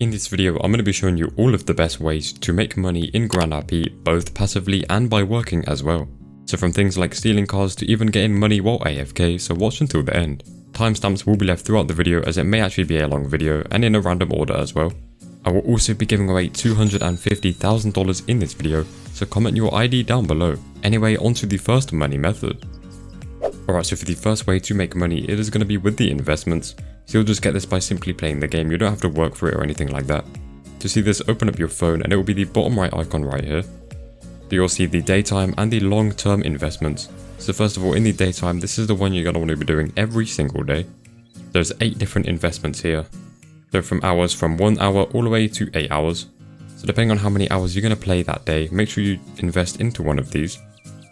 In this video, I'm going to be showing you all of the best ways to make money in Grand RP, both passively and by working as well. So from things like stealing cars to even getting money while AFK, so watch until the end. Timestamps will be left throughout the video as it may actually be a long video and in a random order as well. I will also be giving away $250,000 in this video, so comment your ID down below. Anyway, onto the first money method. Alright, so for the first way to make money, it is going to be with the investments. So you'll just get this by simply playing the game, you don't have to work for it or anything like that. To see this, open up your phone and it will be the bottom right icon right here. You'll see the daytime and the long-term investments. So first of all, in the daytime, this is the one you're going to want to be doing every single day. There's 8 different investments here. So from hours from 1 hour all the way to 8 hours. So depending on how many hours you're going to play that day, make sure you invest into one of these.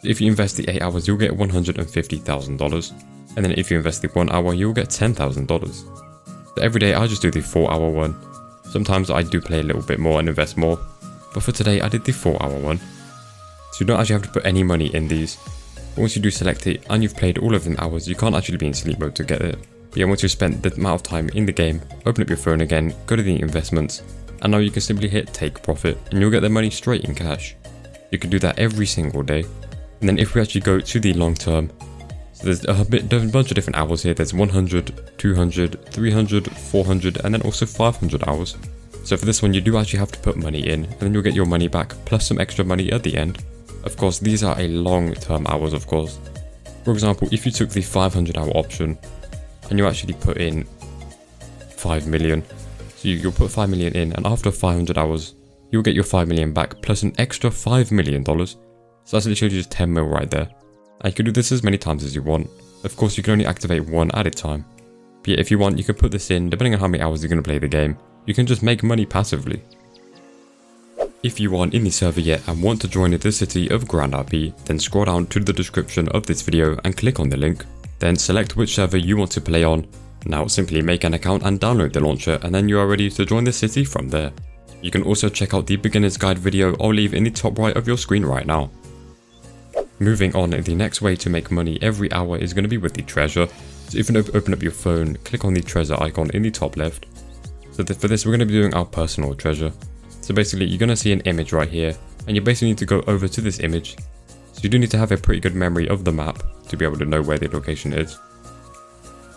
If you invest the 8 hours, you'll get $150,000. And then if you invest the 1 hour, you'll get $10,000. So every day I just do the 4 hour one. Sometimes I do play a little bit more and invest more. But for today I did the 4 hour one. So you don't actually have to put any money in these. Once you do select it and you've played all of them hours, you can't actually be in sleep mode to get it. But yeah, once you've spent the amount of time in the game, open up your phone again, go to the investments, and now you can simply hit take profit and you'll get the money straight in cash. You can do that every single day. And then if we actually go to the long term, so there's a bunch of different hours here. There's 100, 200, 300, 400, and then also 500 hours. So for this one, you do actually have to put money in, and then you'll get your money back, plus some extra money at the end. Of course, these are a long-term hours, of course. For example, if you took the 500-hour option, and you actually put in 5 million, so you'll put 5 million in, and after 500 hours, you'll get your 5 million back, plus an extra $5 million. So that's literally just 10 mil right there. And you can do this as many times as you want. Of course, you can only activate one at a time. But yeah, if you want, you can put this in, depending on how many hours you're going to play the game. You can just make money passively. If you aren't in the server yet and want to join the city of Grand RP, then scroll down to the description of this video and click on the link. Then select which server you want to play on. Now simply make an account and download the launcher, and then you are ready to join the city from there. You can also check out the beginner's guide video I'll leave in the top right of your screen right now. Moving on, the next way to make money every hour is going to be with the treasure. So if you open up your phone, click on the treasure icon in the top left. So for this, we're going to be doing our personal treasure. So basically, you're going to see an image right here, and you basically need to go over to this image. So you do need to have a pretty good memory of the map to be able to know where the location is.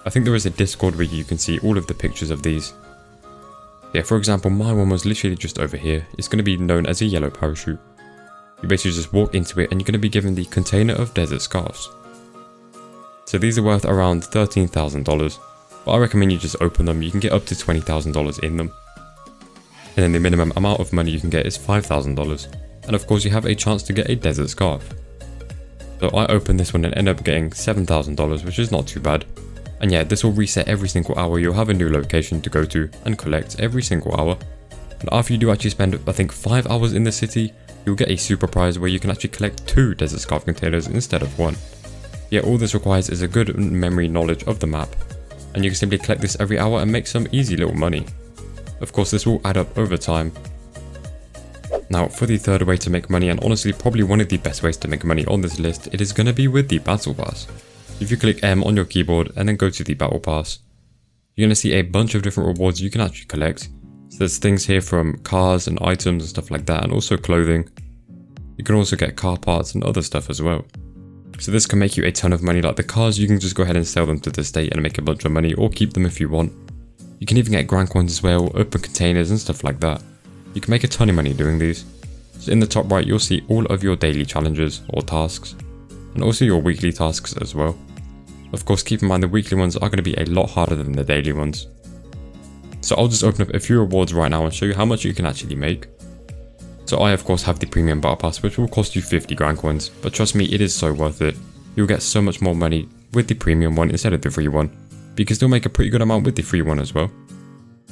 I think there is a Discord where you can see all of the pictures of these. Yeah, for example, my one was literally just over here. It's going to be known as a yellow parachute. You basically just walk into it and you're going to be given the container of desert scarves. So these are worth around $13,000, but I recommend you just open them. You can get up to $20,000 in them. And then the minimum amount of money you can get is $5,000. And of course you have a chance to get a desert scarf. So I opened this one and ended up getting $7,000, which is not too bad. And yeah, this will reset every single hour. You'll have a new location to go to and collect every single hour. And after you do actually spend, I think, 5 hours in the city, you'll get a super prize where you can actually collect 2 desert scarf containers instead of 1. Yeah, all this requires is a good memory knowledge of the map, and you can simply collect this every hour and make some easy little money. Of course, this will add up over time. Now, for the third way to make money, and honestly probably one of the best ways to make money on this list, it is going to be with the Battle Pass. If you click M on your keyboard and then go to the Battle Pass, you're going to see a bunch of different rewards you can actually collect. So there's things here from cars and items and stuff like that, and also clothing. You can also get car parts and other stuff as well. So this can make you a ton of money. Like the cars, you can just go ahead and sell them to the state and make a bunch of money, or keep them if you want. You can even get grand coins as well, open containers and stuff like that. You can make a ton of money doing these. So in the top right, you'll see all of your daily challenges or tasks, and also your weekly tasks as well. Of course, keep in mind the weekly ones are going to be a lot harder than the daily ones. So I'll just open up a few rewards right now and show you how much you can actually make. So I of course have the premium battle pass, which will cost you 50 grand coins, but trust me, it is so worth it. You'll get so much more money with the premium one instead of the free one, because they'll make a pretty good amount with the free one as well.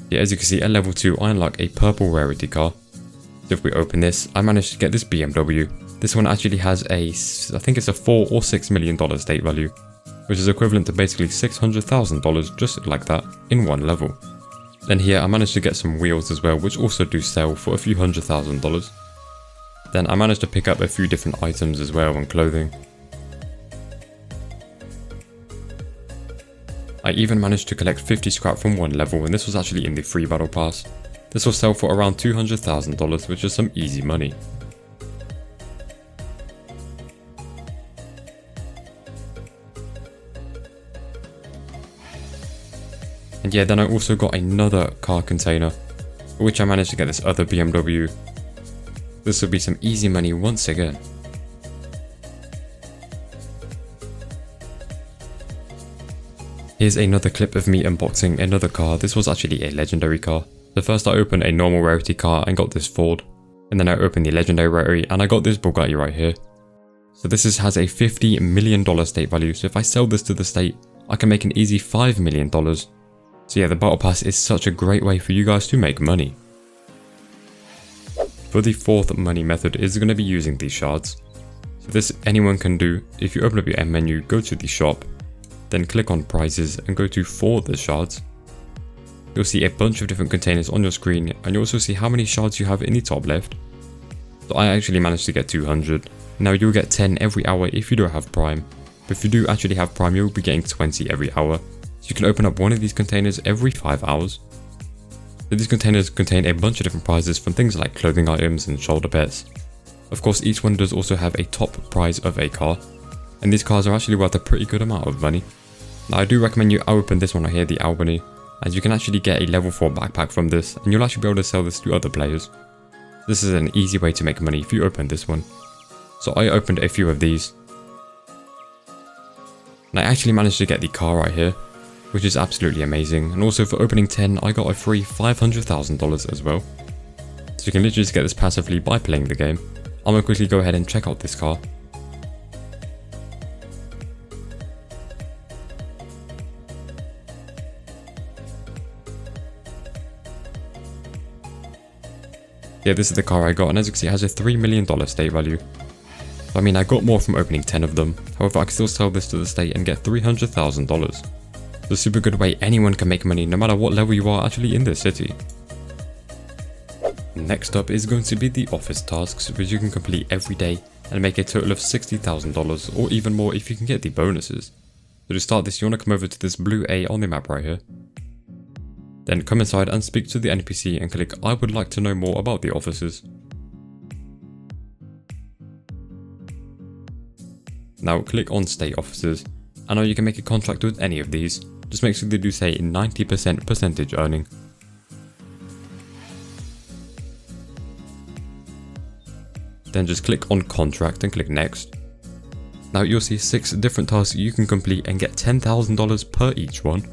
Yeah, as you can see, at level 2 I unlock a purple rarity car. So if we open this, I managed to get this BMW. This one actually has a, I think it's a $4 or $6 million state value, which is equivalent to basically $600,000 just like that in one level. Then here I managed to get some wheels as well, which also do sell for a few $100,000. Then I managed to pick up a few different items as well and clothing. I even managed to collect 50 scrap from one level, and this was actually in the free battle pass. This will sell for around $200,000, which is some easy money. And yeah, then I also got another car container, for which I managed to get this other BMW. This will be some easy money once again. Here's another clip of me unboxing another car. This was actually a legendary car. So first I opened a normal rarity car and got this Ford. And then I opened the legendary rarity and I got this Bugatti right here. So this has a $50 million state value. So if I sell this to the state, I can make an easy $5 million. So yeah, the Battle Pass is such a great way for you guys to make money. For the fourth money method is going to be using these shards. So this anyone can do. If you open up your M menu, go to the shop, then click on prices and go to for the shards. You'll see a bunch of different containers on your screen and you'll also see how many shards you have in the top left. So I actually managed to get 200. Now you'll get 10 every hour if you don't have Prime. But if you do actually have Prime, you'll be getting 20 every hour. So you can open up one of these containers every 5 hours. So these containers contain a bunch of different prizes from things like clothing items and shoulder pets. Of course, each one does also have a top prize of a car. And these cars are actually worth a pretty good amount of money. Now I do recommend you open this one right here, the Albany, as you can actually get a level 4 backpack from this and you'll actually be able to sell this to other players. This is an easy way to make money if you open this one. So I opened a few of these. And I actually managed to get the car right here, which is absolutely amazing. And also for opening 10, I got a free $500,000 as well. So you can literally just get this passively by playing the game. I'm going to quickly go ahead and check out this car. Yeah, this is the car I got, and as you can see it has a $3 million state value. I mean, I got more from opening 10 of them, however I can still sell this to the state and get $300,000. It's a super good way anyone can make money no matter what level you are actually in this city. Next up is going to be the office tasks, which you can complete every day and make a total of $60,000 or even more if you can get the bonuses. So to start this, you want to come over to this blue A on the map right here. Then come inside and speak to the NPC and click I would like to know more about the offices. Now click on state offices, and now you can make a contract with any of these. Just make sure they do say 90% percentage earning. Then just click on contract and click next. Now you'll see 6 different tasks you can complete and get $10,000 per each one.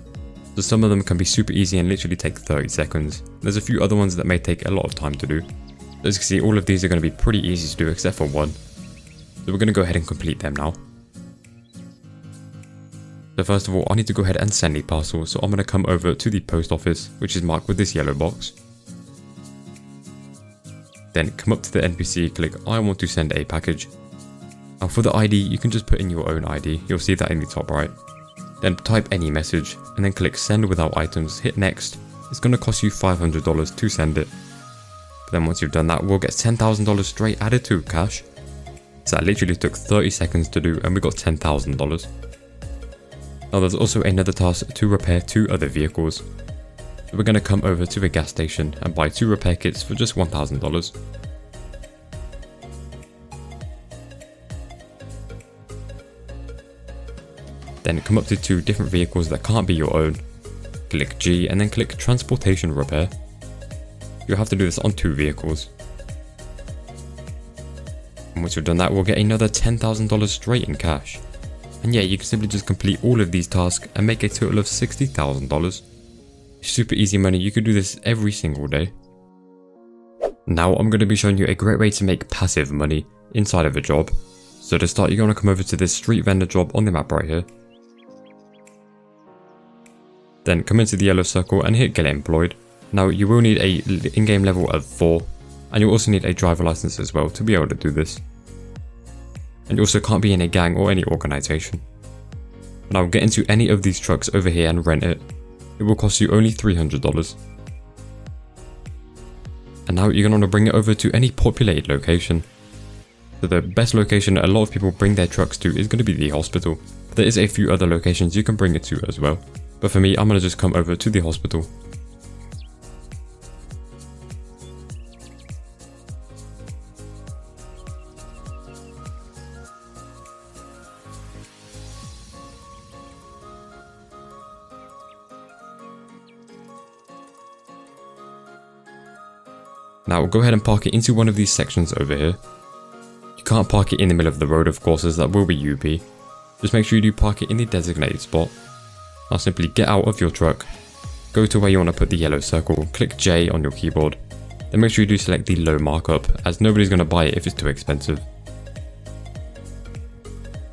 So some of them can be super easy and literally take 30 seconds. There's a few other ones that may take a lot of time to do. As you can see, all of these are going to be pretty easy to do except for one. So we're going to go ahead and complete them now. So first of all, I need to go ahead and send a parcel. So I'm going to come over to the post office, which is marked with this yellow box. Then come up to the NPC, click I want to send a package. Now for the ID, you can just put in your own ID. You'll see that in the top right. Then type any message and then click send without items, hit next. It's going to cost you $500 to send it. But then once you've done that, we'll get $10,000 straight added to cash. So that literally took 30 seconds to do and we got $10,000. Now there's also another task to repair 2 other vehicles. So we're going to come over to a gas station and buy 2 repair kits for just $1,000. Then come up to 2 different vehicles that can't be your own. Click G and then click transportation repair. You'll have to do this on 2 vehicles. And once you've done that, we'll get another $10,000 straight in cash. And yeah, you can simply just complete all of these tasks and make a total of $60,000. Super easy money, you could do this every single day. Now I'm going to be showing you a great way to make passive money inside of a job. So to start, you're going to come over to this street vendor job on the map right here. Then come into the yellow circle and hit get employed. Now you will need a in-game level of 4, and you'll also need a driver license as well to be able to do this. And you also can't be in a gang or any organization. Now get into any of these trucks over here and rent it. It will cost you only $300. And now you're going to want to bring it over to any populated location. So the best location a lot of people bring their trucks to is going to be the hospital. But there is a few other locations you can bring it to as well. But for me, I'm going to just come over to the hospital. Now go ahead and park it into one of these sections over here. You can't park it in the middle of the road, of course, as that will be UP. Just make sure you do park it in the designated spot. Now simply get out of your truck, go to where you want to put the yellow circle, click J on your keyboard, then make sure you do select the low markup, as nobody's going to buy it if it's too expensive.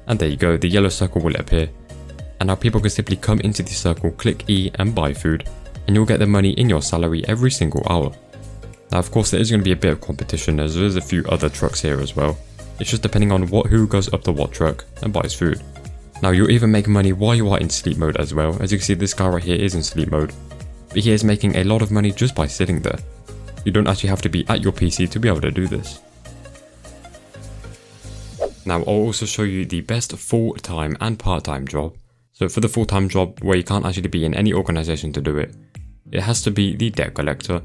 And there you go, the yellow circle will appear. And now people can simply come into the circle, click E and buy food, and you'll get the money in your salary every single hour. Now of course there is going to be a bit of competition, as there is a few other trucks here as well. It's just depending on who goes up to what truck and buys food. Now you'll even make money while you are in sleep mode as well. As you can see, this guy right here is in sleep mode, but he is making a lot of money just by sitting there. You don't actually have to be at your PC to be able to do this. Now I'll also show you the best full-time and part-time job. So for the full-time job, where you can't actually be in any organization to do it, it has to be the debt collector,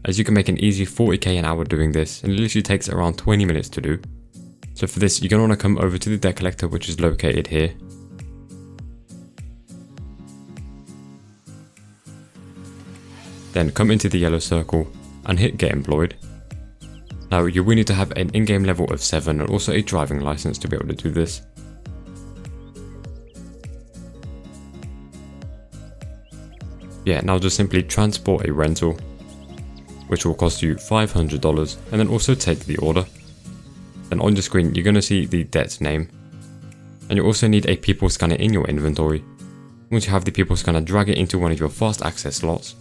as you can make an easy 40k an hour doing this, and it literally takes around 20 minutes to do. So for this, you're going to want to come over to the debt collector, which is located here. Then come into the yellow circle and hit get employed. Now you will need to have an in-game level of 7 and also a driving license to be able to do this. Yeah, now just simply transport a rental, which will cost you $500, and then also take the order. Then on your screen you're going to see the debt name, and you also need a people scanner in your inventory. Once you have the people scanner, drag it into one of your fast access slots.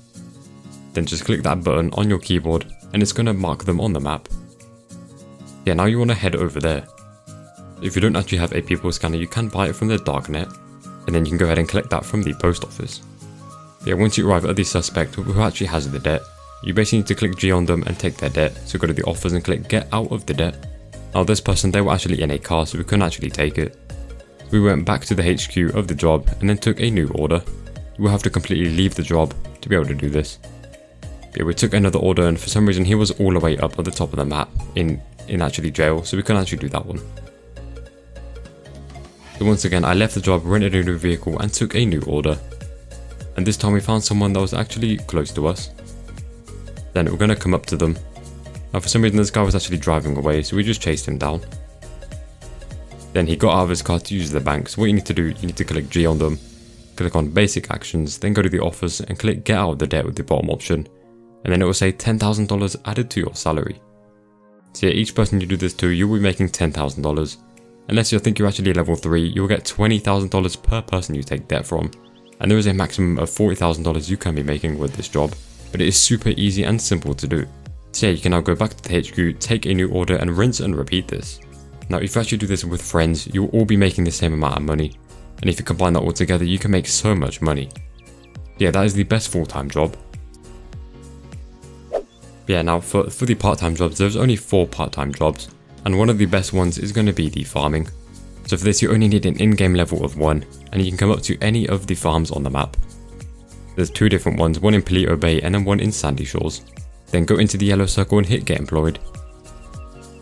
Then just click that button on your keyboard and it's going to mark them on the map. Yeah, now you want to head over there. If you don't actually have a people scanner, you can buy it from the darknet, and then you can go ahead and collect that from the post office. Yeah, once you arrive at the suspect who actually has the debt, you basically need to click G on them and take their debt. So go to the offers and click get out of the debt. Now this person, they were actually in a car, so we couldn't actually take it. We went back to the HQ of the job and then took a new order. You will have to completely leave the job to be able to do this. Yeah, we took another order, and for some reason he was all the way up at the top of the map in actually jail, so we couldn't actually do that one. So once again, I left the job, rented a new vehicle and took a new order. And this time we found someone that was actually close to us. Then we're going to come up to them. Now for some reason this guy was actually driving away, so we just chased him down. Then he got out of his car to use the bank, so what you need to do, you need to click G on them, click on basic actions, then go to the offers and click get out of the debt with the bottom option. And then it will say $10,000 added to your salary. So yeah, each person you do this to, you will be making $10,000. Unless you think you're actually level 3, you will get $20,000 per person you take debt from. And there is a maximum of $40,000 you can be making with this job, but it is super easy and simple to do. So yeah, you can now go back to the HQ, take a new order and rinse and repeat this. Now if you actually do this with friends, you will all be making the same amount of money. And if you combine that all together, you can make so much money. Yeah, that is the best full-time job. Yeah, now for the part-time jobs, there's only 4 part-time jobs, and one of the best ones is going to be the farming. So for this you only need an in-game level of 1, and you can come up to any of the farms on the map. There's 2 different ones, one in Palito Bay and then one in Sandy Shores. Then go into the yellow circle and hit get employed.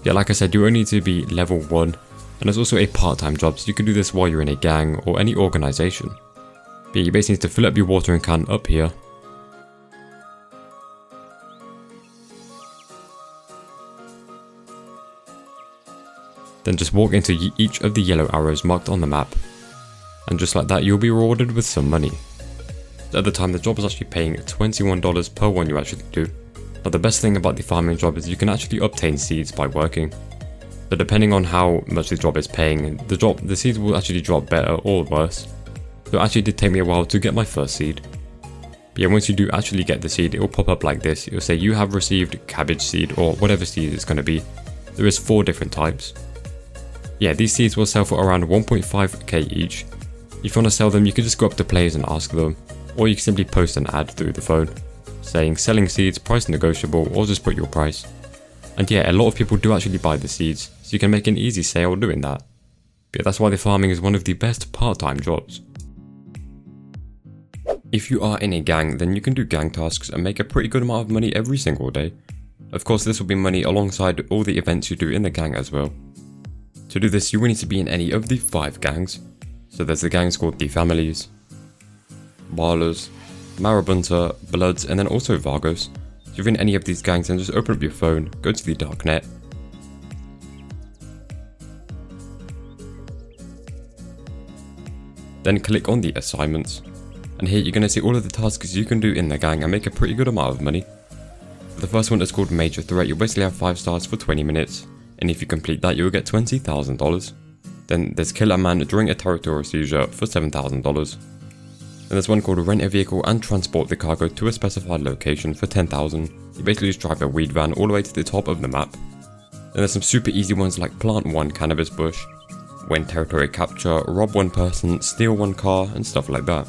Yeah, like I said, you only need to be level 1, and there's also a part-time job, so you can do this while you're in a gang or any organisation. But you basically need to fill up your watering can up here. Then just walk into each of the yellow arrows marked on the map, and just like that you'll be rewarded with some money. At the time the job is actually paying $21 per one you actually do. Now the best thing about the farming job is you can actually obtain seeds by working. So depending on how much the job is paying, the seeds will actually drop better or worse. So it actually did take me a while to get my first seed. But yeah, once you do actually get the seed, it will pop up like this. It will say you have received cabbage seed or whatever seed it's going to be. There is 4 different types. Yeah, these seeds will sell for around 1.5k each. If you want to sell them, you can just go up to players and ask them, or you can simply post an ad through the phone, saying selling seeds, price negotiable, or just put your price. And yeah, a lot of people do actually buy the seeds, so you can make an easy sale doing that. But yeah, that's why the farming is one of the best part-time jobs. If you are in a gang, then you can do gang tasks and make a pretty good amount of money every single day. Of course, this will be money alongside all the events you do in the gang as well. To do this, you will need to be in any of the 5 gangs. So there's the gangs called the Families, Ballers, Marabunta, Bloods, and then also Vargos. if you're in any of these gangs, then just open up your phone, go to the darknet. Then click on the assignments. And here you're going to see all of the tasks you can do in the gang and make a pretty good amount of money. The first one is called Major Threat. You'll basically have 5 stars for 20 minutes. And if you complete that, you'll get $20,000. Then there's Kill a Man during a territorial seizure for $7,000. Then there's one called Rent a Vehicle and Transport the Cargo to a specified location for $10,000. You basically just drive a weed van all the way to the top of the map. Then there's some super easy ones like Plant 1 Cannabis Bush, Win Territory Capture, Rob 1 person, Steal 1 car, and stuff like that.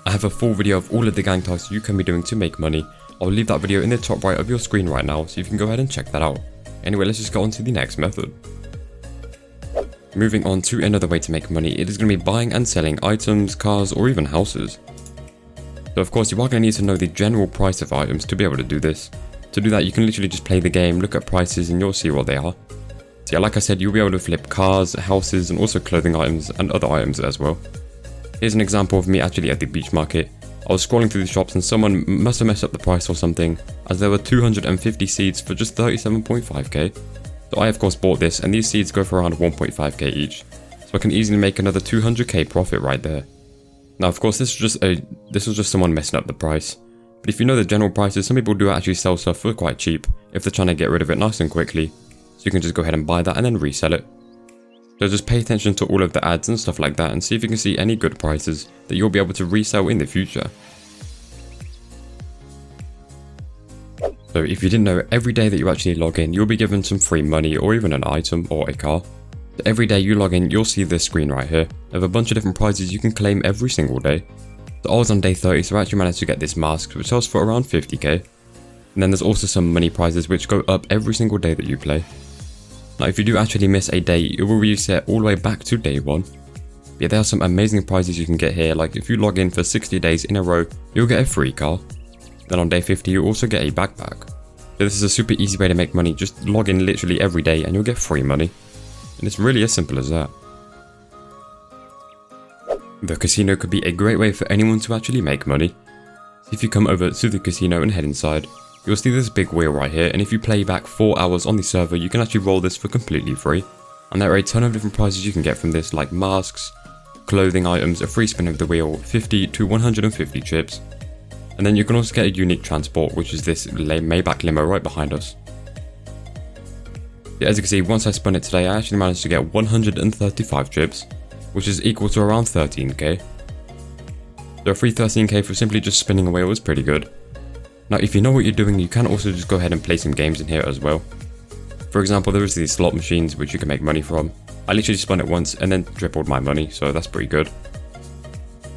I have a full video of all of the gang tasks you can be doing to make money. I'll leave that video in the top right of your screen right now, so you can go ahead and check that out. Anyway, let's just go on to the next method. Moving on to another way to make money, it is going to be buying and selling items, cars, or even houses. So of course you are going to need to know the general price of items to be able to do this. To do that, you can literally just play the game, look at prices, and you'll see what they are. So yeah, like I said, you'll be able to flip cars, houses, and also clothing items and other items as well. Here's an example of me actually at the beach market. I was scrolling through the shops and someone must have messed up the price or something, as there were 250 seeds for just 37.5k. So I of course bought this, and these seeds go for around 1.5k each. So I can easily make another 200k profit right there. Now of course this was just someone messing up the price. But if you know the general prices, some people do actually sell stuff for quite cheap if they're trying to get rid of it nice and quickly. So you can just go ahead and buy that and then resell it. So just pay attention to all of the ads and stuff like that and see if you can see any good prices that you'll be able to resell in the future. So if you didn't know, every day that you actually log in, you'll be given some free money or even an item or a car. So every day you log in, you'll see this screen right here of a bunch of different prizes you can claim every single day. So I was on day 30, so I actually managed to get this mask, which sells for around 50k. And then there's also some money prizes which go up every single day that you play. Now if you do actually miss a day, it will reset all the way back to day 1. Yeah, there are some amazing prizes you can get here, like if you log in for 60 days in a row, you'll get a free car. Then on day 50 you also get a backpack. So this is a super easy way to make money, just log in literally every day and you'll get free money. And it's really as simple as that. The casino could be a great way for anyone to actually make money. So if you come over to the casino and head inside, you'll see this big wheel right here, and if you play back 4 hours on the server, you can actually roll this for completely free. And there are a ton of different prizes you can get from this, like masks, clothing items, a free spin of the wheel, 50 to 150 chips. And then you can also get a unique transport, which is this Maybach limo right behind us. Yeah, as you can see, once I spun it today, I actually managed to get 135 chips, which is equal to around 13k. So a free 13k for simply just spinning a wheel is pretty good. Now if you know what you're doing, you can also just go ahead and play some games in here as well. For example, there is these slot machines which you can make money from. I literally spun it once and then tripled my money, so that's pretty good.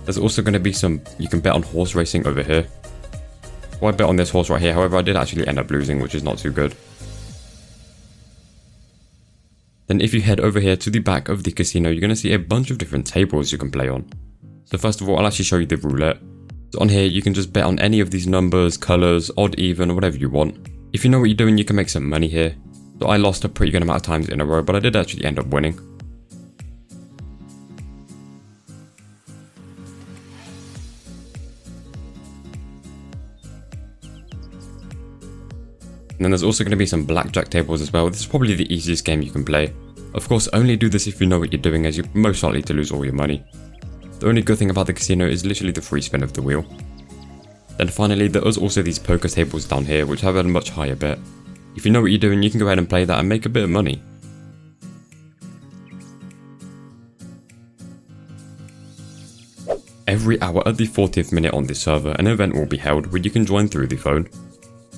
There's also going to be some, you can bet on horse racing over here. Well, I bet on this horse right here, however I did actually end up losing, which is not too good. Then if you head over here to the back of the casino, you're going to see a bunch of different tables you can play on. So first of all, I'll actually show you the roulette. So on here, you can just bet on any of these numbers, colours, odd, even, whatever you want. If you know what you're doing, you can make some money here. So I lost a pretty good amount of times in a row, but I did actually end up winning. And then there's also going to be some blackjack tables as well. This is probably the easiest game you can play. Of course, only do this if you know what you're doing, as you're most likely to lose all your money. The only good thing about the casino is literally the free spin of the wheel. Then finally, there is also these poker tables down here, which have a much higher bet. If you know what you're doing, you can go ahead and play that and make a bit of money. Every hour at the 40th minute on this server, an event will be held where you can join through the phone.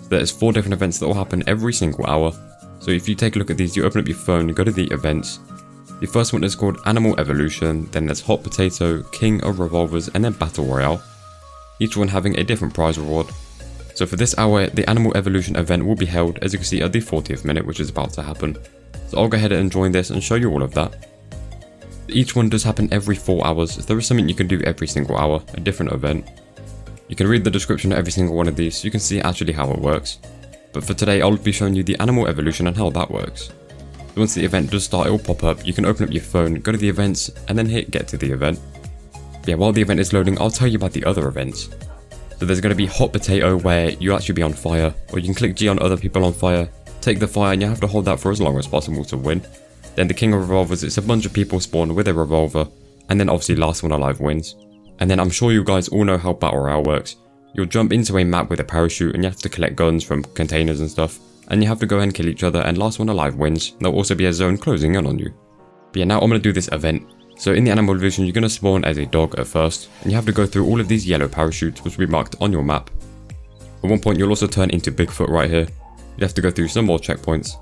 There's 4 different events that will happen every single hour. So if you take a look at these, you open up your phone, go to the events. The first one is called Animal Evolution, then there's Hot Potato, King of Revolvers, and then Battle Royale. Each one having a different prize reward. So for this hour, the Animal Evolution event will be held, as you can see, at the 40th minute, which is about to happen. So I'll go ahead and join this and show you all of that. Each one does happen every 4 hours, so there is something you can do every single hour, a different event. You can read the description of every single one of these so you can see actually how it works. But for today, I'll be showing you the Animal Evolution and how that works. So once the event does start, it will pop up, you can open up your phone, go to the events, and then hit get to the event. Yeah, while the event is loading, I'll tell you about the other events. So there's going to be hot potato where you actually be on fire, or you can click G on other people on fire, take the fire, and you have to hold that for as long as possible to win. Then the king of revolvers, it's a bunch of people spawn with a revolver, and then obviously last one alive wins. And then I'm sure you guys all know how Battle Royale works. You'll jump into a map with a parachute and you have to collect guns from containers and stuff, and you have to go and kill each other, and last one alive wins. There'll also be a zone closing in on you. But yeah, now I'm going to do this event. So in the animal division, you're going to spawn as a dog at first, and you have to go through all of these yellow parachutes which will be marked on your map. At one point you'll also turn into Bigfoot right here. You have to go through some more checkpoints.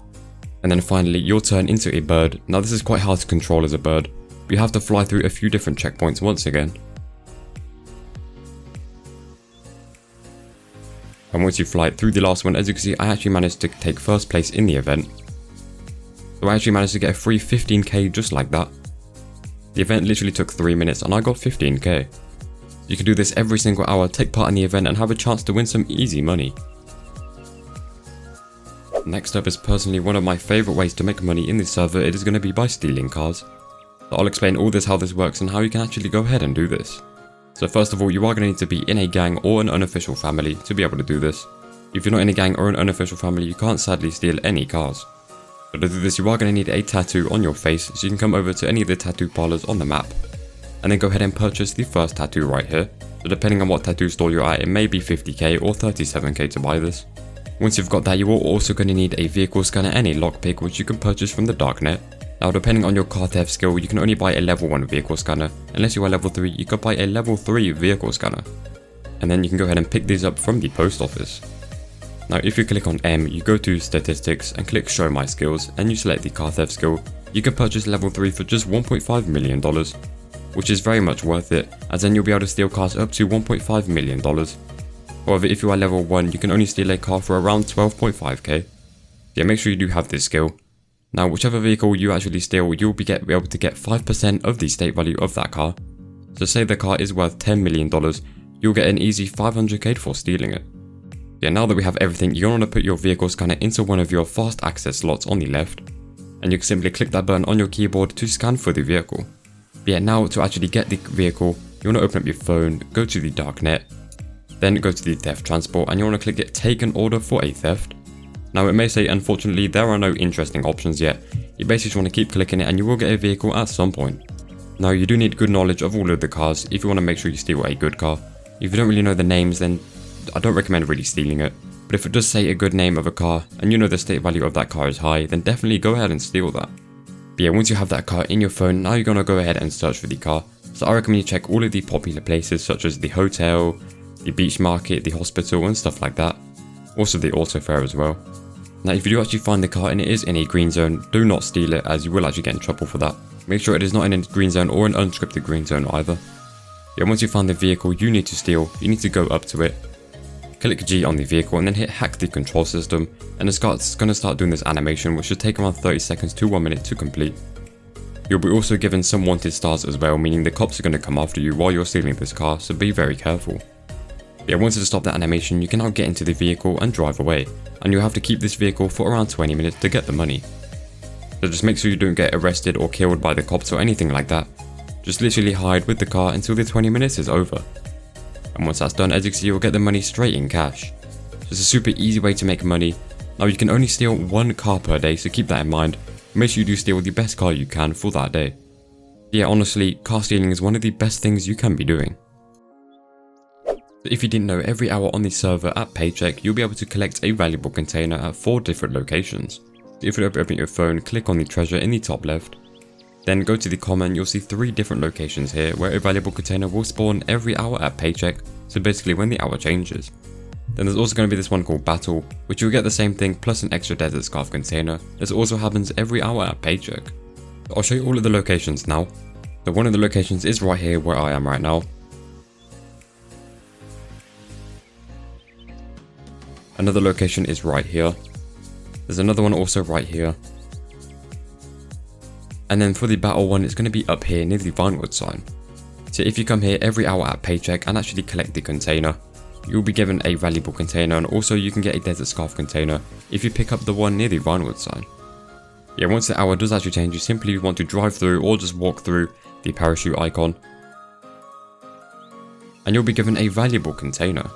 And then finally you'll turn into a bird. Now this is quite hard to control as a bird, but you have to fly through a few different checkpoints once again. And once you fly through the last one, as you can see, I actually managed to take first place in the event. So I actually managed to get a free 15k just like that. The event literally took 3 minutes and I got 15k. You can do this every single hour, take part in the event and have a chance to win some easy money. Next up is personally one of my favourite ways to make money in this server. It is going to be by stealing cars. So I'll explain all this, how this works and how you can actually go ahead and do this. So first of all, you are going to need to be in a gang or an unofficial family to be able to do this. If you're not in a gang or an unofficial family, you can't sadly steal any cars. But to do this, you are going to need a tattoo on your face, so you can come over to any of the tattoo parlors on the map. And then go ahead and purchase the first tattoo right here. So depending on what tattoo store you're at, it may be 50k or 37k to buy this. Once you've got that, you are also going to need a vehicle scanner and a lockpick, which you can purchase from the darknet. Now depending on your car theft skill, you can only buy a level 1 vehicle scanner. Unless you are level 3, you could buy a level 3 vehicle scanner. And then you can go ahead and pick these up from the post office. Now if you click on M, you go to statistics and click show my skills, and you select the car theft skill. You can purchase level 3 for just $1.5 million, which is very much worth it, as then you'll be able to steal cars up to $1.5 million. However, if you are level 1, you can only steal a car for around 12.5k. Yeah, make sure you do have this skill. Now whichever vehicle you actually steal, you'll be able to get 5% of the state value of that car. So say the car is worth $10 million, you'll get an easy 500k for stealing it. Yeah, now that we have everything, you're going to put your vehicle scanner into one of your fast access slots on the left, and you can simply click that button on your keyboard to scan for the vehicle. But yeah, now to actually get the vehicle, you want to open up your phone, go to the darknet, then go to the theft transport, and you want to click get take an order for a theft. Now it may say unfortunately there are no interesting options yet. You basically just want to keep clicking it and you will get a vehicle at some point. Now you do need good knowledge of all of the cars if you want to make sure you steal a good car. If you don't really know the names, then I don't recommend really stealing it. But if it does say a good name of a car and you know the state value of that car is high, then definitely go ahead and steal that. But yeah, once you have that car in your phone, now you're going to go ahead and search for the car. So I recommend you check all of the popular places such as the hotel, the beach market, the hospital and stuff like that. Also the auto fair as well. Now if you do actually find the car and it is in a green zone, do not steal it, as you will actually get in trouble for that. Make sure it is not in a green zone or an unscripted green zone either. Yeah, once you find the vehicle you need to steal, you need to go up to it, click G on the vehicle and then hit hack the control system, and it's going to start doing this animation, which should take around 30 seconds to 1 minute to complete. You'll be also given some wanted stars as well, meaning the cops are going to come after you while you're stealing this car, so be very careful. Yeah, once it's stopped that animation, you can now get into the vehicle and drive away, and you'll have to keep this vehicle for around 20 minutes to get the money. So just make sure you don't get arrested or killed by the cops or anything like that. Just literally hide with the car until the 20 minutes is over. And once that's done, as you can see, you'll get the money straight in cash. So it's a super easy way to make money. Now you can only steal 1 car per day, so keep that in mind. Make sure you do steal the best car you can for that day. Yeah, honestly, car stealing is one of the best things you can be doing. So if you didn't know, every hour on the server at Paycheck, you'll be able to collect a valuable container at 4 different locations. So if you open your phone, click on the treasure in the top left. Then go to the comment, you'll see 3 different locations here where a valuable container will spawn every hour at Paycheck, so basically when the hour changes. Then there's also going to be this one called Battle, which you'll get the same thing plus an extra desert scarf container. This also happens every hour at Paycheck. So I'll show you all of the locations now. So one of the locations is right here where I am right now. Another location is right here. There's another one also right here. And then for the battle one, it's going to be up here near the Vinewood sign. So if you come here every hour at Paycheck and actually collect the container, you'll be given a valuable container, and also you can get a desert scarf container if you pick up the one near the Vinewood sign. Yeah, once the hour does actually change, you simply want to drive through or just walk through the parachute icon, and you'll be given a valuable container.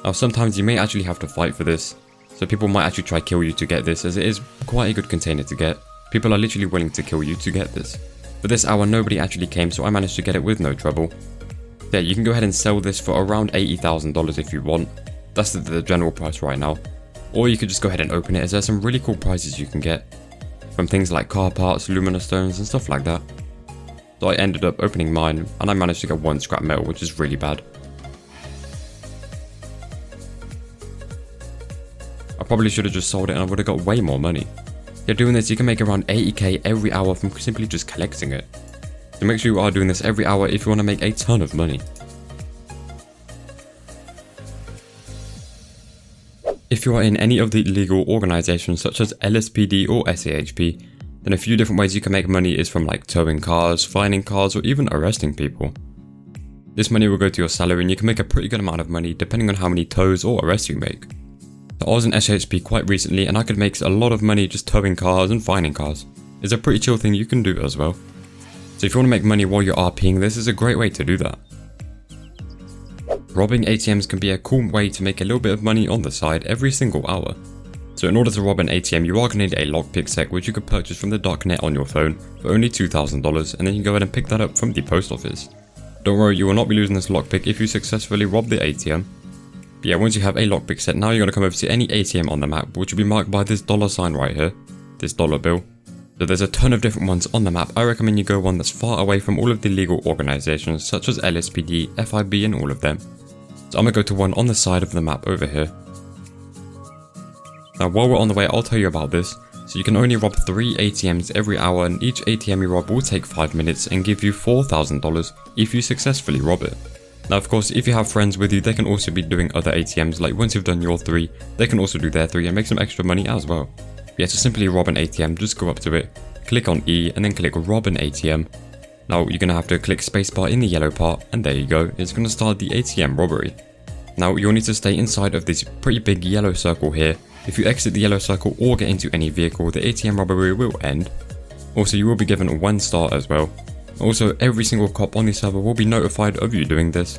Now sometimes you may actually have to fight for this, so people might actually try kill you to get this, as it is quite a good container to get. People are literally willing to kill you to get this. For this hour nobody actually came, so I managed to get it with no trouble. Yeah, you can go ahead and sell this for around $80,000 if you want. That's the general price right now. Or you could just go ahead and open it, as there's some really cool prizes you can get. From things like car parts, luminous stones and stuff like that. So I ended up opening mine and I managed to get 1 scrap metal, which is really bad. I probably should have just sold it and I would have got way more money. Yeah, doing this you can make around 80k every hour from simply just collecting it. So make sure you are doing this every hour if you want to make a ton of money. If you are in any of the legal organizations such as LSPD or SAHP, then a few different ways you can make money is from like towing cars, fining cars, or even arresting people. This money will go to your salary and you can make a pretty good amount of money depending on how many tows or arrests you make. So I was in SAHP quite recently and I could make a lot of money just towing cars and fining cars. It's a pretty chill thing you can do as well. So if you want to make money while you're RPing, this is a great way to do that. Robbing ATMs can be a cool way to make a little bit of money on the side every single hour. So in order to rob an ATM, you are going to need a lockpick set, which you could purchase from the darknet on your phone for only $2,000, and then you can go ahead and pick that up from the post office. Don't worry, you will not be losing this lockpick if you successfully rob the ATM. But yeah, once you have a lockpick set, now you're going to come over to any ATM on the map, which will be marked by this dollar sign right here, this dollar bill. So there's a ton of different ones on the map. I recommend you go one that's far away from all of the legal organizations such as LSPD, FIB and all of them. So I'm going to go to one on the side of the map over here. Now while we're on the way, I'll tell you about this. So you can only rob 3 ATMs every hour, and each ATM you rob will take 5 minutes and give you $4,000 if you successfully rob it. Now of course, if you have friends with you, they can also be doing other ATMs, like once you've done your 3, they can also do their 3 and make some extra money as well. Yeah, to simply rob an ATM, just go up to it, click on E and then click rob an ATM. Now you're going to have to click spacebar in the yellow part, and there you go, it's going to start the ATM robbery. Now you'll need to stay inside of this pretty big yellow circle here. If you exit the yellow circle or get into any vehicle, the ATM robbery will end. Also, you will be given 1 star as well. Also, every single cop on the server will be notified of you doing this.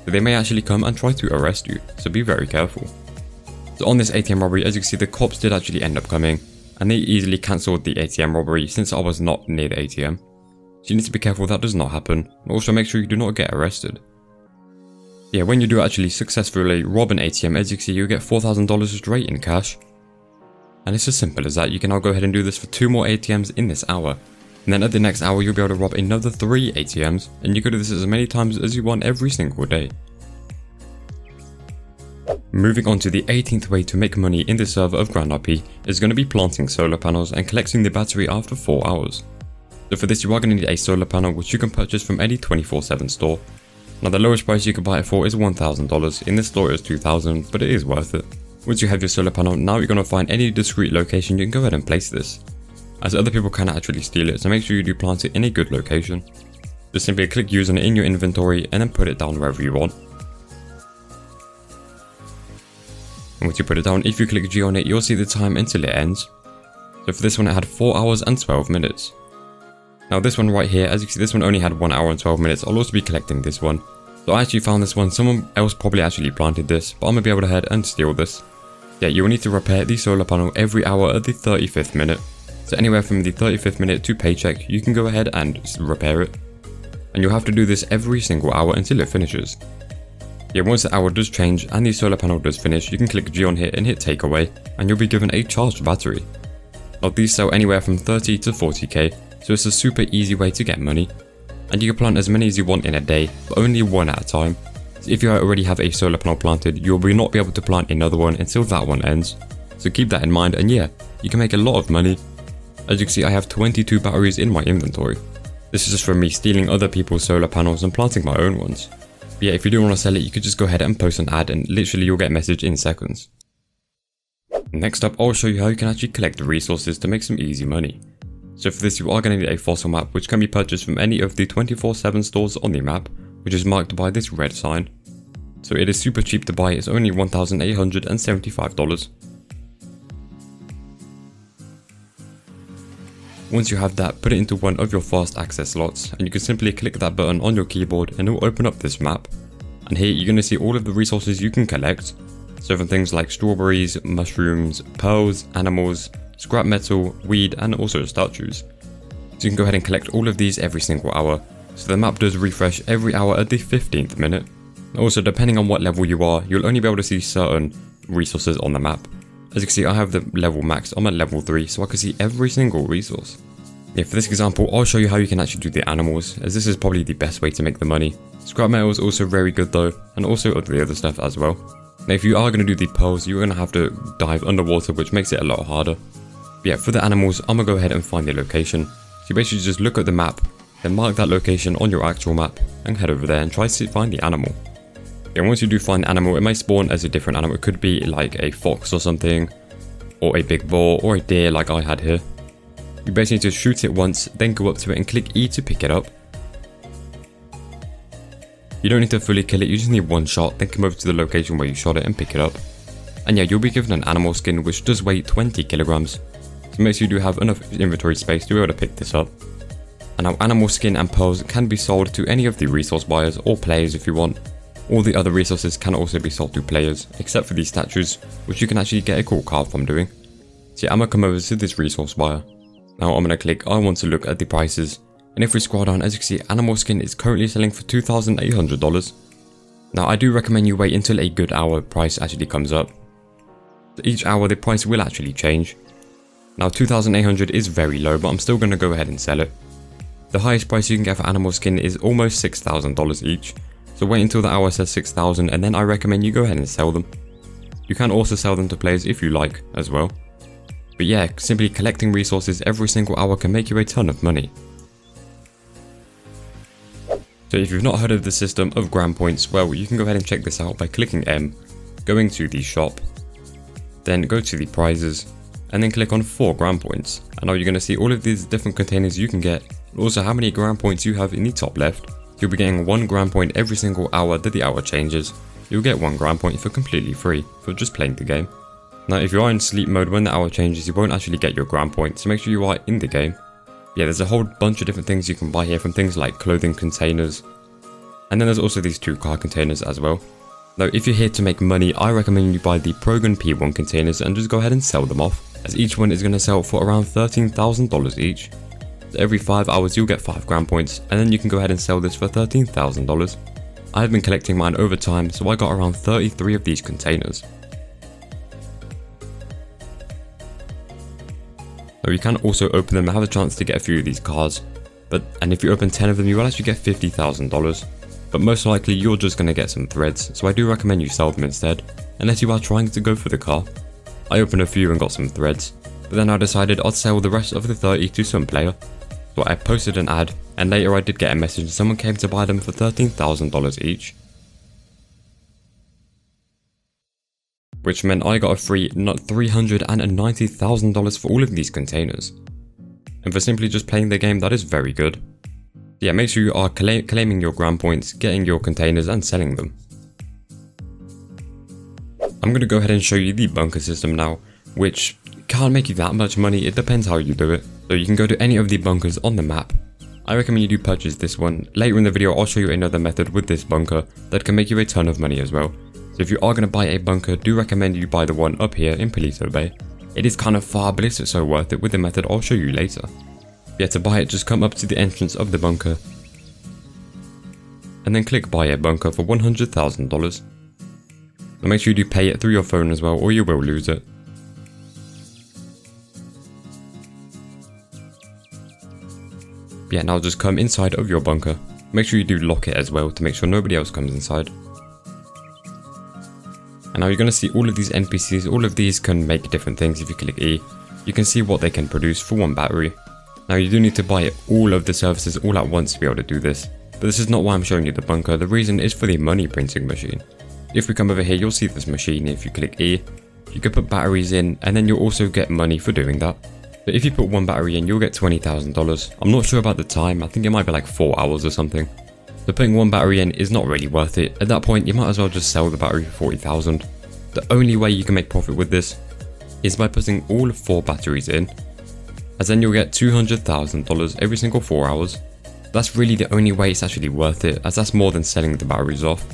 So they may actually come and try to arrest you, so be very careful. So on this ATM robbery, as you can see, the cops did actually end up coming, and they easily cancelled the ATM robbery since I was not near the ATM. So you need to be careful that does not happen, and also make sure you do not get arrested. Yeah, when you do actually successfully rob an ATM, as you can see, you get $4,000 straight in cash. And it's as simple as that. You can now go ahead and do this for 2 more ATMs in this hour. And then at the next hour, you'll be able to rob another 3 ATMs, and you can do this as many times as you want every single day. Moving on to the 18th way to make money in the server of Grand RP is going to be planting solar panels and collecting the battery after 4 hours. So for this, you are going to need a solar panel, which you can purchase from any 24/7 store. Now the lowest price you can buy it for is $1,000, in this store it is $2,000, but it is worth it. Once you have your solar panel, now you're going to find any discreet location you can go ahead and place this, as other people can actually steal it, so make sure you do plant it in a good location. Just simply click use on it in your inventory and then put it down wherever you want. And once you put it down, if you click G on it, you'll see the time until it ends. So for this one it had 4 hours and 12 minutes. Now this one right here, as you can see, this one only had 1 hour and 12 minutes. I'll also be collecting this one. So I actually found this one, someone else probably actually planted this, but I'm going to be able to head and steal this. Yeah, you will need to repair the solar panel every hour at the 35th minute. So anywhere from the 35th minute to paycheck, you can go ahead and repair it. And you'll have to do this every single hour until it finishes. Yeah, once the hour does change and the solar panel does finish, you can click G on here and hit take away, and you'll be given a charged battery. Now these sell anywhere from 30 to 40k. So it's a super easy way to get money, and you can plant as many as you want in a day, but only 1 at a time. So if you already have a solar panel planted, you will not be able to plant another one until that one ends. So keep that in mind, and yeah, you can make a lot of money. As you can see, I have 22 batteries in my inventory. This is just from me stealing other people's solar panels and planting my own ones. But yeah, if you do want to sell it, you could just go ahead and post an ad, and literally you'll get a message in seconds. Next up, I'll show you how you can actually collect the resources to make some easy money. So for this, you are going to need a fossil map, which can be purchased from any of the 24/7 stores on the map, which is marked by this red sign. So it is super cheap to buy, it's only $1,875. Once you have that, put it into one of your fast access slots, and you can simply click that button on your keyboard and it will open up this map. And here you're going to see all of the resources you can collect. So from things like strawberries, mushrooms, pearls, animals, scrap metal, weed, and also statues. So you can go ahead and collect all of these every single hour. So the map does refresh every hour at the 15th minute. Also, depending on what level you are, you'll only be able to see certain resources on the map. As you can see, I have the level maxed. I'm at level 3, so I can see every single resource. Yeah, for this example, I'll show you how you can actually do the animals, as this is probably the best way to make the money. Scrap metal is also very good though, and also the other stuff as well. Now if you are going to do the pearls, you're going to have to dive underwater, which makes it a lot harder. But yeah, for the animals, I'm going to go ahead and find the location. So you basically just look at the map, then mark that location on your actual map, and head over there and try to find the animal. And once you do find the animal, it may spawn as a different animal. It could be like a fox or something, or a big boar, or a deer like I had here. You basically need to shoot it once, then go up to it and click E to pick it up. You don't need to fully kill it, you just need one shot, then come over to the location where you shot it and pick it up. And yeah, you'll be given an animal skin which does weigh 20 kilograms. So make sure you do have enough inventory space to be able to pick this up. And now animal skin and pearls can be sold to any of the resource buyers or players if you want. All the other resources can also be sold to players, except for these statues, which you can actually get a cool card from doing. So yeah, I'm going to come over to this resource buyer. Now I'm going to click I want to look at the prices, and if we scroll down, as you can see, animal skin is currently selling for $2,800. Now I do recommend you wait until a good hour price actually comes up. So each hour the price will actually change. Now $2,800 is very low, but I'm still going to go ahead and sell it. The highest price you can get for animal skin is almost $6,000 each. So wait until the hour says 6,000 and then I recommend you go ahead and sell them. You can also sell them to players if you like as well. But yeah, simply collecting resources every single hour can make you a ton of money. So if you've not heard of the system of gram points, well, you can go ahead and check this out by clicking M, going to the shop, then go to the prizes, and then click on 4 gram points. And now you're going to see all of these different containers you can get, and also how many gram points you have in the top left. You'll be getting 1 gram point every single hour that the hour changes. You'll get 1 gram point for completely free, for just playing the game. Now if you are in sleep mode when the hour changes, you won't actually get your gram point, so make sure you are in the game. Yeah, there's a whole bunch of different things you can buy here, from things like clothing containers, and then there's also these 2 car containers as well. Now if you're here to make money, I recommend you buy the Progan P1 containers and just go ahead and sell them off, as each one is going to sell for around $13,000 each. So every 5 hours you'll get 5 gram points, and then you can go ahead and sell this for $13,000. I have been collecting mine over time, so I got around 33 of these containers. Now you can also open them and have a chance to get a few of these cars, and if you open 10 of them you will actually get $50,000. But most likely you're just going to get some threads, so I do recommend you sell them instead, unless you are trying to go for the car. I opened a few and got some threads, but then I decided I'd sell the rest of the 30 to some player. So I posted an ad, and later I did get a message and someone came to buy them for $13,000 each. Which meant I got a free $390,000 for all of these containers. And for simply just playing the game, that is very good. Yeah, make sure you are claiming your gram points, getting your containers and selling them. I'm going to go ahead and show you the bunker system now, which can't make you that much money, it depends how you do it. So you can go to any of the bunkers on the map. I recommend you do purchase this one. Later in the video I'll show you another method with this bunker that can make you a ton of money as well. So if you are going to buy a bunker, do recommend you buy the one up here in Palito Bay. It is kind of far, but it's so worth it with the method I'll show you later. Yeah, to buy it, just come up to the entrance of the bunker, and then click buy a bunker for $100,000. Now make sure you do pay it through your phone as well, or you will lose it. Yeah, now just come inside of your bunker. Make sure you do lock it as well to make sure nobody else comes inside. And now you're going to see all of these NPCs, all of these can make different things. If you click E, you can see what they can produce for 1 battery. Now you do need to buy all of the services all at once to be able to do this. But this is not why I'm showing you the bunker, the reason is for the money printing machine. If we come over here, you'll see this machine. If you click E, you can put batteries in, and then you'll also get money for doing that. But if you put 1 battery in, you'll get $20,000. I'm not sure about the time, I think it might be like 4 hours or something. So putting 1 battery in is not really worth it. At that point, you might as well just sell the battery for $40,000. The only way you can make profit with this is by putting all 4 batteries in, as then you'll get $200,000 every single 4 hours. That's really the only way it's actually worth it, as that's more than selling the batteries off.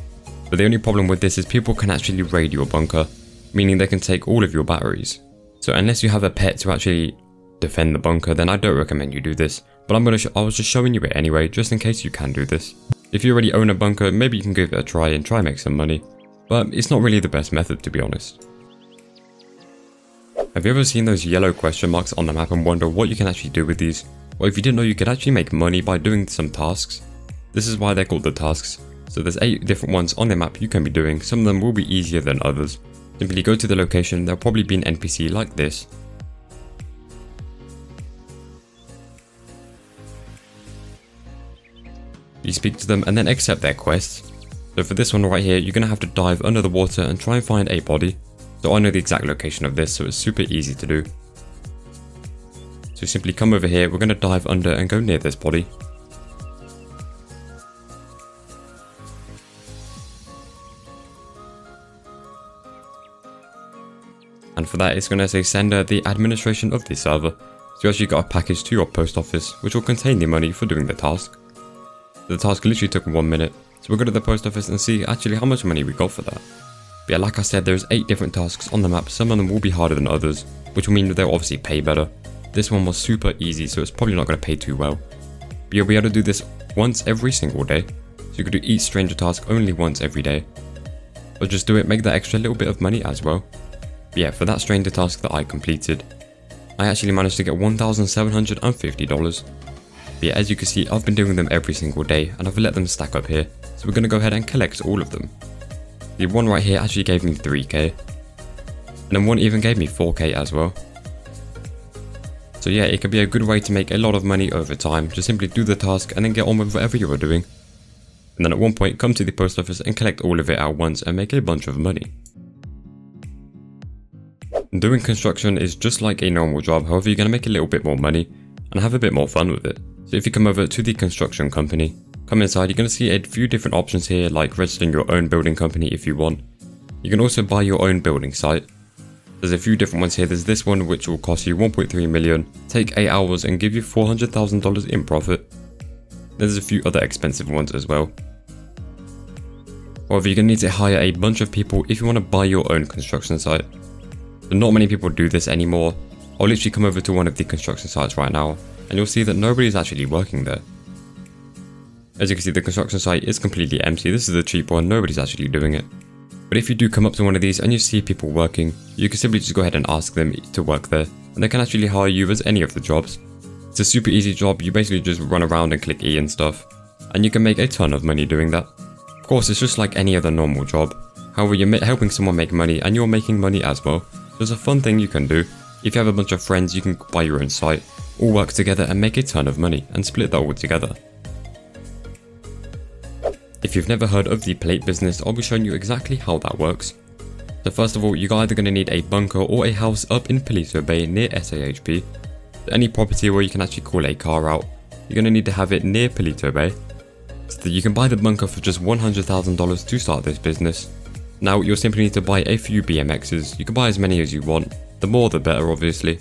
But the only problem with this is people can actually raid your bunker, meaning they can take all of your batteries. So unless you have a pet to actually defend the bunker, then I don't recommend you do this. But I was just showing you it anyway, just in case you can do this. If you already own a bunker, maybe you can give it a try and try and make some money. But it's not really the best method, to be honest. Have you ever seen those yellow question marks on the map and wonder what you can actually do with these? Or if you didn't know you could actually make money by doing some tasks? This is why they're called the tasks. So there's 8 different ones on the map you can be doing. Some of them will be easier than others. Simply go to the location, there'll probably be an NPC like this. You speak to them and then accept their quests. So for this one right here, you're going to have to dive under the water and try and find a body. So I know the exact location of this, so it's super easy to do. So simply come over here, we're going to dive under and go near this body. And for that, it's going to say send the administration of the server. So you actually got a package to your post office, which will contain the money for doing the task. The task literally took 1 minute, so we'll go to the post office and see actually how much money we got for that. But yeah, like I said, there's 8 different tasks on the map. Some of them will be harder than others, which will mean that they'll obviously pay better. This one was super easy, so it's probably not going to pay too well. But you'll be able to do this once every single day. So you could do each stranger task only once every day. But just do it, make that extra little bit of money as well. But yeah, for that stranger task that I completed, I actually managed to get $1,750. But yeah, as you can see, I've been doing them every single day and I've let them stack up here. So we're going to go ahead and collect all of them. The one right here actually gave me 3k. And then one even gave me 4k as well. So yeah, it can be a good way to make a lot of money over time. Just simply do the task and then get on with whatever you are doing. And then at one point, come to the post office and collect all of it at once and make a bunch of money. Doing construction is just like a normal job, however you're going to make a little bit more money and have a bit more fun with it. So if you come over to the construction company, come inside, you're going to see a few different options here, like registering your own building company if you want. You can also buy your own building site. There's a few different ones here. There's this one which will cost you 1.3 million, take 8 hours and give you $400,000 in profit. There's a few other expensive ones as well. However, you're going to need to hire a bunch of people if you want to buy your own construction site. So not many people do this anymore. I'll literally come over to one of the construction sites right now and you'll see that nobody's actually working there. As you can see, the construction site is completely empty. This is the cheap one, nobody's actually doing it. But if you do come up to one of these and you see people working, you can simply just go ahead and ask them to work there and they can actually hire you as any of the jobs. It's a super easy job, you basically just run around and click E and stuff, and you can make a ton of money doing that. Of course, it's just like any other normal job. However, you're helping someone make money and you're making money as well. So it's a fun thing you can do. If you have a bunch of friends, you can buy your own site, all work together and make a ton of money and split that all together. If you've never heard of the plate business, I'll be showing you exactly how that works. So first of all, you're either going to need a bunker or a house up in Palito Bay near SAHP. Any property where you can actually call a car out, you're going to need to have it near Palito Bay. So that you can buy the bunker for just $100,000 to start this business. Now you'll simply need to buy a few BMXs. You can buy as many as you want, the more the better obviously.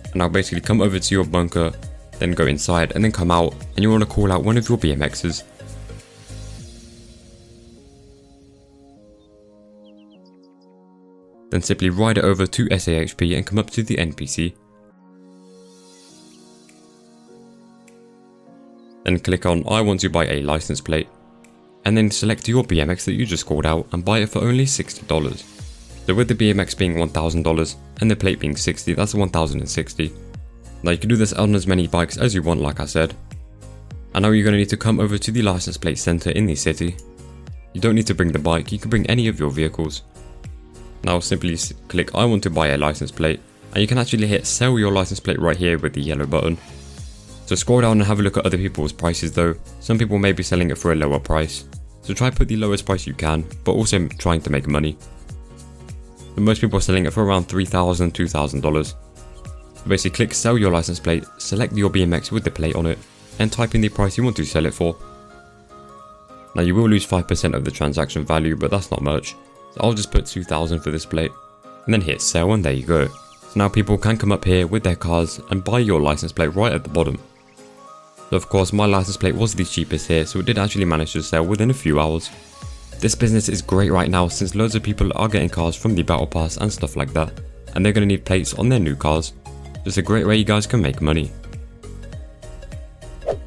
And now basically come over to your bunker, then go inside and then come out and you want to call out one of your BMXs. Then simply ride it over to SAHP and come up to the NPC. Then click on I want to buy a license plate. And then select your BMX that you just called out and buy it for only $60. So with the BMX being $1,000 and the plate being $60, that's $1,060. Now you can do this on as many bikes as you want, like I said. And now you're going to need to come over to the license plate center in the city. You don't need to bring the bike, you can bring any of your vehicles. Now simply click I want to buy a license plate and you can actually hit sell your license plate right here with the yellow button. So scroll down and have a look at other people's prices though. Some people may be selling it for a lower price. So try put the lowest price you can, but also trying to make money. But most people are selling it for around $3,000, $2,000. So basically click sell your license plate, select your BMX with the plate on it, and type in the price you want to sell it for. Now you will lose 5% of the transaction value, but that's not much. So I'll just put $2,000 for this plate, and then hit sell and there you go. So now people can come up here with their cars and buy your license plate right at the bottom. So of course my license plate was the cheapest here, so it did actually manage to sell within a few hours. This business is great right now since loads of people are getting cars from the Battle Pass and stuff like that, and they're going to need plates on their new cars. It's a great way you guys can make money.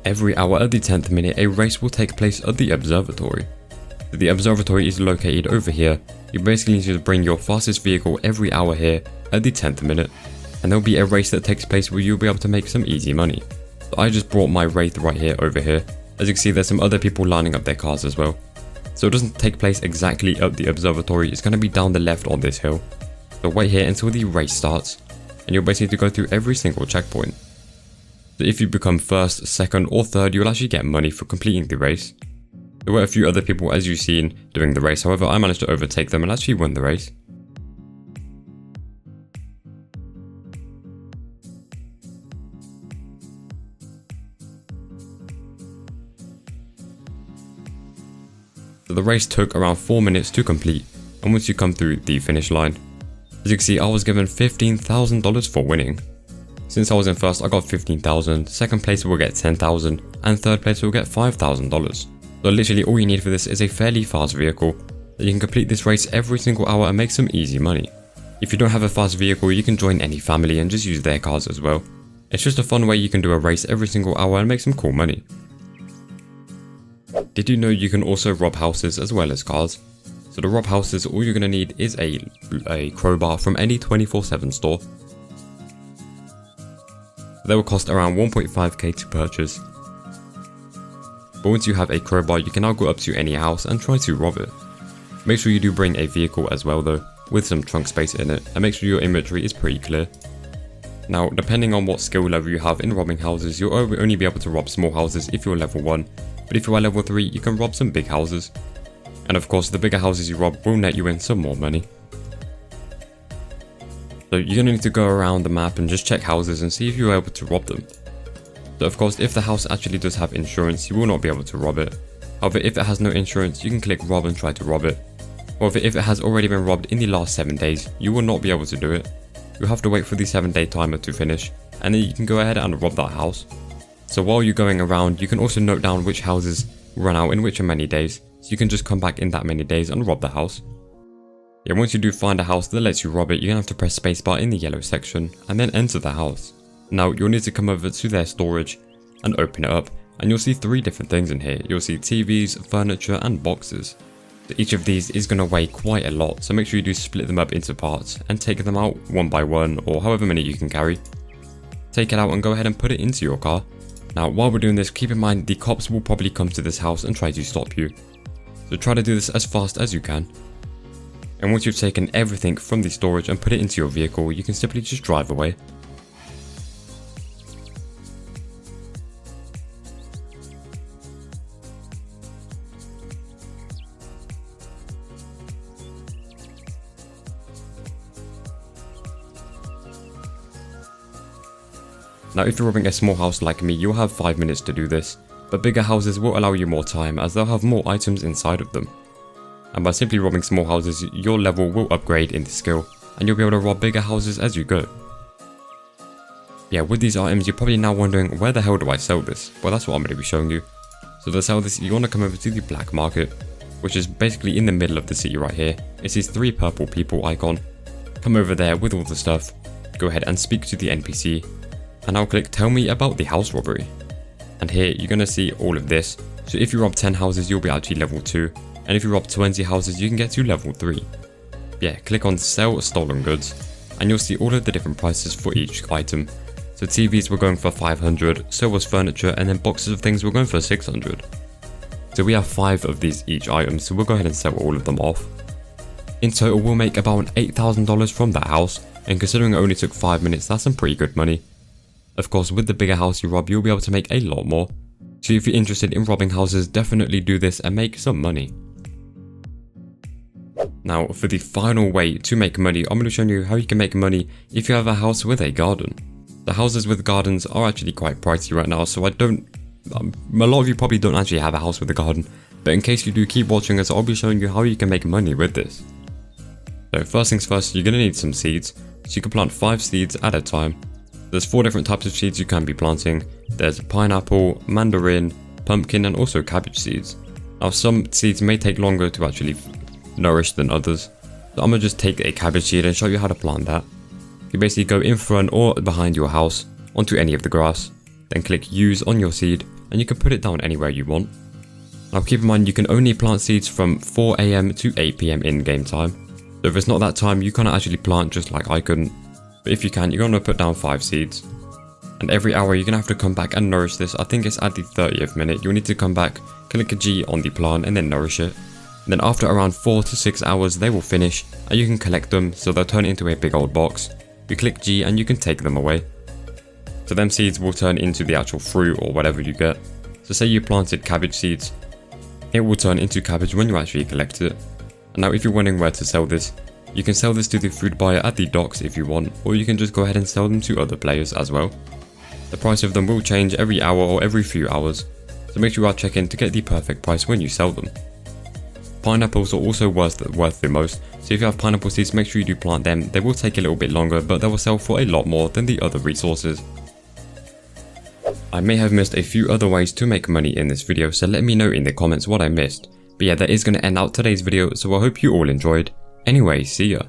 Every hour at the 10th minute a race will take place at the observatory. The observatory is located over here. You basically need to bring your fastest vehicle every hour here at the 10th minute, and there will be a race that takes place where you'll be able to make some easy money. So I just brought my Wraith right here over here. As you can see, there's some other people lining up their cars as well. So it doesn't take place exactly at the observatory, it's going to be down the left on this hill. So wait here until the race starts, and you'll basically go through every single checkpoint. So if you become first, second or third, you'll actually get money for completing the race. There were a few other people as you've seen doing the race, however I managed to overtake them and actually win the race. So the race took around 4 minutes to complete, and once you come through the finish line, as you can see I was given $15,000 for winning. Since I was in first I got $15,000, second place will get $10,000, and third place will get $5,000. So literally all you need for this is a fairly fast vehicle, that you can complete this race every single hour and make some easy money. If you don't have a fast vehicle you can join any family and just use their cars as well. It's just a fun way you can do a race every single hour and make some cool money. Did you know you can also rob houses as well as cars? So to rob houses all you're going to need is a crowbar from any 24/7 store. They will cost around 1.5k to purchase. But once you have a crowbar you can now go up to any house and try to rob it. Make sure you do bring a vehicle as well though, with some trunk space in it, and make sure your inventory is pretty clear. Now depending on what skill level you have in robbing houses, you'll only be able to rob small houses if you're level 1, but if you are level 3 you can rob some big houses. And of course the bigger houses you rob will net you in some more money. So you're going to need to go around the map and just check houses and see if you're able to rob them. So of course if the house actually does have insurance you will not be able to rob it. However if it has no insurance you can click rob and try to rob it. However if it has already been robbed in the last 7 days you will not be able to do it. You'll have to wait for the 7-day timer to finish, and then you can go ahead and rob that house. So while you're going around you can also note down which houses run out in which many days, so you can just come back in that many days and rob the house. Yeah, once you do find a house that lets you rob it, you're going to have to press spacebar in the yellow section and then enter the house. Now you'll need to come over to their storage and open it up, and you'll see 3 different things in here. You'll see TVs, furniture and boxes. So each of these is going to weigh quite a lot, so make sure you do split them up into parts and take them out one by one or however many you can carry. Take it out and go ahead and put it into your car. Now while we're doing this, keep in mind the cops will probably come to this house and try to stop you. So try to do this as fast as you can. And once you've taken everything from the storage and put it into your vehicle, you can simply just drive away. Now if you're robbing a small house like me, you'll have 5 minutes to do this, but bigger houses will allow you more time as they'll have more items inside of them. And by simply robbing small houses, your level will upgrade in the skill, and you'll be able to rob bigger houses as you go. Yeah, with these items you're probably now wondering, where the hell do I sell this? Well, that's what I'm going to be showing you. So to sell this you want to come over to the black market, which is basically in the middle of the city right here. It's these 3 purple people icon. Come over there with all the stuff, go ahead and speak to the NPC, and now click tell me about the house robbery. And here you're going to see all of this. So if you rob 10 houses you'll be actually level 2, and if you rob 20 houses you can get to level 3. Yeah, click on sell stolen goods and you'll see all of the different prices for each item. So TVs were going for 500, so was furniture, and then boxes of things were going for 600. So we have 5 of these each item, so we'll go ahead and sell all of them off. In total we'll make about $8,000 from that house, and considering it only took 5 minutes that's some pretty good money. Of course with the bigger house you rob you'll be able to make a lot more. So if you're interested in robbing houses, definitely do this and make some money. Now for the final way to make money, I'm going to show you how you can make money if you have a house with a garden. The houses with gardens are actually quite pricey right now, so a lot of you probably don't actually have a house with a garden, but in case you do, keep watching as I'll be showing you how you can make money with this. So first things first, you're going to need some seeds, so you can plant 5 seeds at a time. There's 4 different types of seeds you can be planting. There's pineapple, mandarin, pumpkin and also cabbage seeds. Now some seeds may take longer to actually nourish than others. So I'm going to just take a cabbage seed and show you how to plant that. You basically go in front or behind your house onto any of the grass. Then click use on your seed and you can put it down anywhere you want. Now keep in mind you can only plant seeds from 4 AM to 8 PM in game time. So if it's not that time you can't actually plant just like I couldn't. But if you can, you're going to put down 5 seeds. And every hour you're going to have to come back and nourish this. I think it's at the 30th minute. You'll need to come back, click a G on the plant and then nourish it. And then after around 4 to 6 hours they will finish and you can collect them, so they'll turn into a big old box. You click G and you can take them away. So them seeds will turn into the actual fruit or whatever you get. So say you planted cabbage seeds, it will turn into cabbage when you actually collect it. And now if you're wondering where to sell this, you can sell this to the food buyer at the docks if you want, or you can just go ahead and sell them to other players as well. The price of them will change every hour or every few hours, so make sure you are checking to get the perfect price when you sell them. Pineapples are also worth the most, so if you have pineapple seeds make sure you do plant them. They will take a little bit longer but they will sell for a lot more than the other resources. I may have missed a few other ways to make money in this video, so let me know in the comments what I missed. But yeah, that is going to end out today's video, so I hope you all enjoyed. Anyway, see ya.